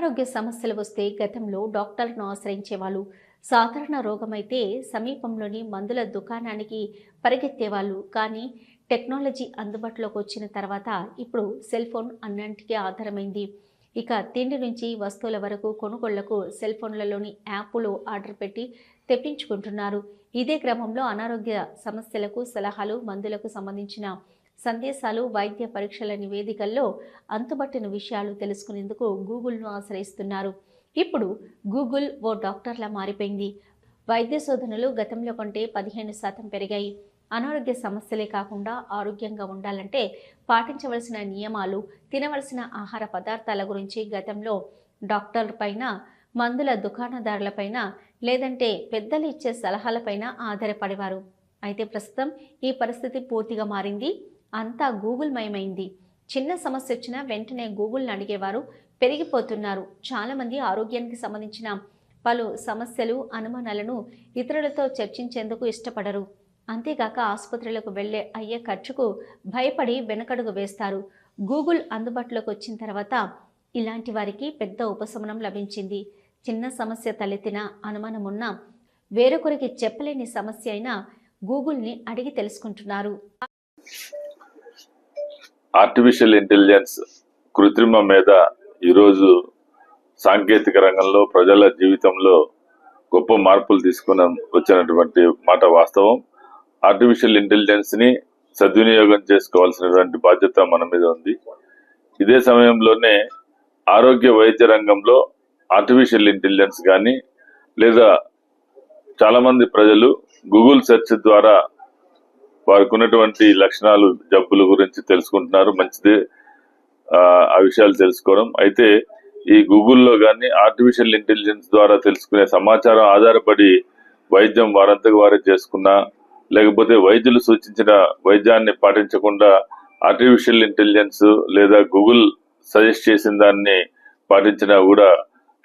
అనారోగ్య సమస్యలు వస్తే గతంలో డాక్టర్ను ఆశ్రయించేవాళ్ళు. సాధారణ రోగమైతే సమీపంలోని మందుల దుకాణానికి పరిగెత్తేవాళ్ళు. కానీ టెక్నాలజీ అందుబాటులోకి వచ్చిన తర్వాత ఇప్పుడు సెల్ ఫోన్ అన్నింటికీ ఆధారమైంది. ఇక తిండి నుంచి వస్తువుల వరకు కొనుగోళ్లకు సెల్ ఫోన్లలోని యాప్లు ఆర్డర్ పెట్టి తెప్పించుకుంటున్నారు. ఇదే క్రమంలో అనారోగ్య సమస్యలకు సలహాలు, మందులకు సంబంధించిన సందేశాలు, వైద్య పరీక్షల నివేదికల్లో అంతుబట్టిన విషయాలు తెలుసుకునేందుకు గూగుల్ను ఆశ్రయిస్తున్నారు. ఇప్పుడు గూగుల్ ఓ డాక్టర్లా మారిపోయింది. వైద్య శోధనలు గతంలో కంటే 15% పెరిగాయి. అనారోగ్య సమస్యలే కాకుండా ఆరోగ్యంగా ఉండాలంటే పాటించవలసిన నియమాలు, తినవలసిన ఆహార పదార్థాల గురించి గతంలో డాక్టర్ల పైన, మందుల దుకాణదారులపైన, లేదంటే పెద్దలు ఇచ్చే సలహాలపైన ఆధారపడేవారు. అయితే ప్రస్తుతం ఈ పరిస్థితి పూర్తిగా మారింది. అంతా గూగుల్ మయమైంది. చిన్న సమస్య వచ్చినా వెంటనే గూగుల్ని అడిగేవారు పెరిగిపోతున్నారు. చాలామంది ఆరోగ్యానికి సంబంధించిన పలు సమస్యలు, అనుమానాలను ఇతరులతో చర్చించేందుకు ఇష్టపడరు. అంతేగాక ఆసుపత్రులకు అయ్యే ఖర్చుకు భయపడి వెనకడుగు వేస్తారు. గూగుల్ అందుబాటులోకి వచ్చిన తర్వాత ఇలాంటి వారికి పెద్ద ఉపశమనం లభించింది. చిన్న సమస్య తలెత్తిన, అనుమానం ఉన్నా, వేరొకరికి చెప్పలేని సమస్య అయినా గూగుల్ని అడిగి తెలుసుకుంటున్నారు. ఆర్టిఫిషియల్ ఇంటెలిజెన్స్, కృత్రిమ మేధ ఈరోజు సాంకేతిక రంగంలో ప్రజల జీవితంలో గొప్ప మార్పులు తీసుకుని వచ్చినటువంటి మాట వాస్తవం. ఆర్టిఫిషియల్ ఇంటెలిజెన్స్ ని సద్వినియోగం చేసుకోవాల్సినటువంటి బాధ్యత మన మీద ఉంది. ఇదే సమయంలోనే ఆరోగ్య వైద్య రంగంలో ఆర్టిఫిషియల్ ఇంటెలిజెన్స్ కానీ, లేదా చాలా మంది ప్రజలు గూగుల్ సెర్చ్ ద్వారా వారికి ఉన్నటువంటి లక్షణాలు, జబ్బుల గురించి తెలుసుకుంటున్నారు. మంచిదే ఆ విషయాలు తెలుసుకోవడం. అయితే ఈ గూగుల్లో కానీ ఆర్టిఫిషియల్ ఇంటెలిజెన్స్ ద్వారా తెలుసుకునే సమాచారం ఆధారపడి వైద్యం వారంతకు వారే చేసుకున్నా, లేకపోతే వైద్యులు సూచించిన వైద్యాన్ని పాటించకుండా ఆర్టిఫిషియల్ ఇంటెలిజెన్స్ లేదా గూగుల్ సజెస్ట్ చేసిన దాన్ని పాటించినా కూడా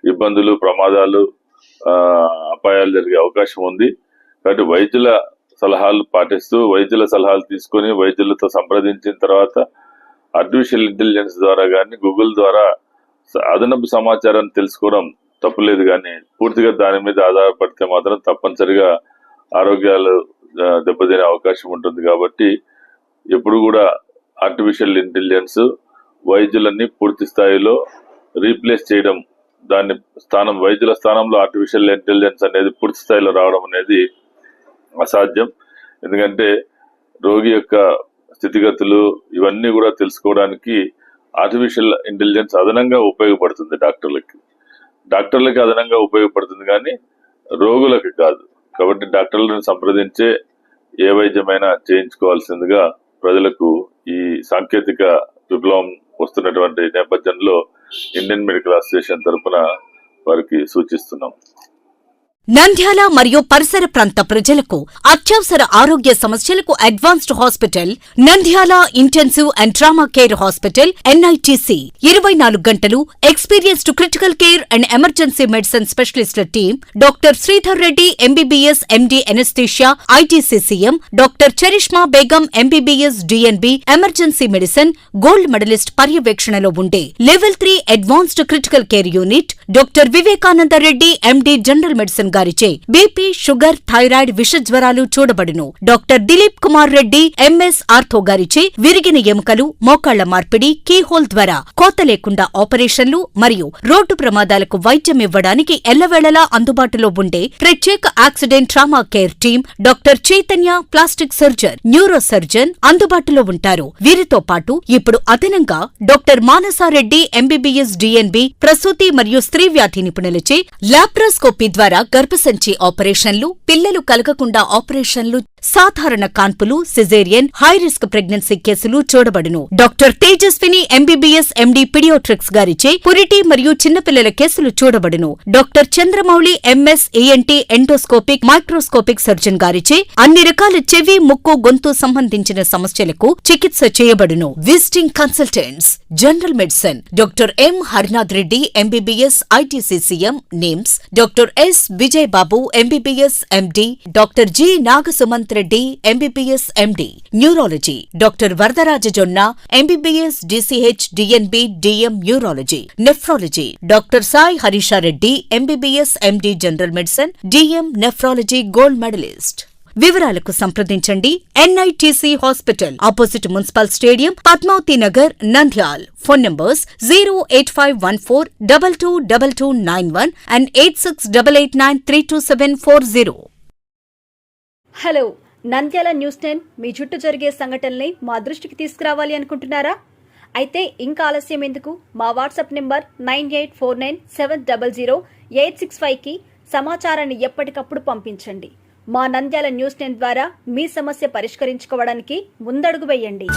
ఇబ్బందులు, ప్రమాదాలు, అపాయాలు జరిగే అవకాశం ఉంది. కాబట్టి వైద్యుల సలహాలు పాటిస్తూ, వైద్యుల సలహాలు తీసుకొని వైద్యులతో సంప్రదించిన తర్వాత ఆర్టిఫిషియల్ ఇంటెలిజెన్స్ ద్వారా కానీ, గూగుల్ ద్వారా అదనపు సమాచారాన్ని తెలుసుకోవడం తప్పులేదు. కానీ పూర్తిగా దాని మీద ఆధారపడితే మాత్రం తప్పనిసరిగా ఆరోగ్యాలు దెబ్బతినే అవకాశం ఉంటుంది. కాబట్టి ఎప్పుడు కూడా ఆర్టిఫిషియల్ ఇంటెలిజెన్స్ వైద్యులన్నీ పూర్తి స్థాయిలో రీప్లేస్ చేయడం, దాని స్థానం, వైద్యుల స్థానంలో ఆర్టిఫిషియల్ ఇంటెలిజెన్స్ అనేది పూర్తి స్థాయిలో రావడం అనేది అసాధ్యం. ఎందుకంటే రోగి యొక్క స్థితిగతులు ఇవన్నీ కూడా తెలుసుకోవడానికి ఆర్టిఫిషియల్ ఇంటెలిజెన్స్ అదనంగా ఉపయోగపడుతుంది. డాక్టర్లకి అదనంగా ఉపయోగపడుతుంది, కానీ రోగులకు కాదు. కాబట్టి డాక్టర్లను సంప్రదించే ఏ వైద్యమైనా చేయించుకోవాల్సిందిగా ప్రజలకు ఈ సాంకేతిక విప్లవం వస్తున్నటువంటి నేపథ్యంలో ఇండియన్ మెడికల్ అసోసియేషన్ తరఫున వారికి సూచిస్తున్నాం. నంద్యాల మరియు పరిసర ప్రాంత ప్రజలకు అత్యవసర ఆరోగ్య సమస్యలకు advanced hospital Nandyal intensive and trauma care hospital NITC 24 గంటలు experienced critical care and emergency medicine స్పెషలిస్టుల team doctor Sridhar Reddy MBBS MD anaesthesia ITCCM, doctor Charishma Begum MBBS DNB emergency medicine gold medalist పర్యవేక్షణలో ఉండే level 3 advanced critical care unit doctor Vivekananda Reddy MD general medicine గారిచే BP, sugar, thyroid, విష జ్వరాలు చూడబడును. Doctor Dilip Kumar Reddy MS ortho గారిచే విరిగిన ఎముకలు, మోకాళ్ల మార్పిడి, కీహోల్ ద్వారా కోత లేకుండా ఆపరేషన్లు మరియు రోడ్డు ప్రమాదాలకు వైద్యం ఇవ్వడానికి ఎల్లవేళలా అందుబాటులో ఉండే ప్రత్యేక accident trauma care team doctor Chaitanya plastic surgeon, neuro surgeon అందుబాటులో ఉంటారు. వీరితో పాటు ఇప్పుడు అదనంగా డాక్టర్ మానసారెడ్డి MBBS DNB ప్రసూతి మరియు స్త్రీ వ్యాధి నిపుణులచే లాప్రోస్కోపీ ద్వారా గర్భసంచి ఆపరేషన్లు, పిల్లలు కలగకుండా ఆపరేషన్లు, సాధారణ కాన్పులు, సిజేరియన్, హై రిస్క్ ప్రెగ్నెన్సీ కేసులు చూడబడును. Doctor Tejaswini MBBS MD paediatrics గారిచే పురిటి మరియు చిన్నపిల్లల కేసులు చూడబడును. Doctor Chandramouli MS ENT endoscopic, microscopic surgeon గారిచే అన్ని రకాల చెవి, ముక్కు, గొంతు సంబంధించిన సమస్యలకు చికిత్స చేయబడును. Visiting consultants general medicine doctor M Harinath Reddy MBBS ITCCM NIMS, doctor S Vijay Babu MBBS MD, doctor G Nagasumanth Reddy MBBS MD, neurology doctor Varadaraja Jonna MBBS DCH DNB DM neurology, nephrology doctor Sai Harisha Reddy MBBS MD general medicine DM nephrology gold medalist. వివరాలకు సంప్రదించండి NITC hospital opposite municipal stadium, Padmavathi Nagar, Nandyal. Phone numbers 08514222291 and 8688932740. Hello, Nandyal news 10 మీ చుట్టూ జరిగే సంఘటనల్ని మా దృష్టికి తీసుకురావాలి అనుకుంటున్నారా? అయితే ఇంకా ఆలస్యం ఎందుకు? మా వాట్సాప్ నెంబర్ 9849700865కి సమాచారాన్ని ఎప్పటికప్పుడు పంపించండి. మా నంద్యాల న్యూస్ 10 ద్వారా మీ సమస్య పరిష్కరించుకోవడానికి ముందడుగు వేయండి.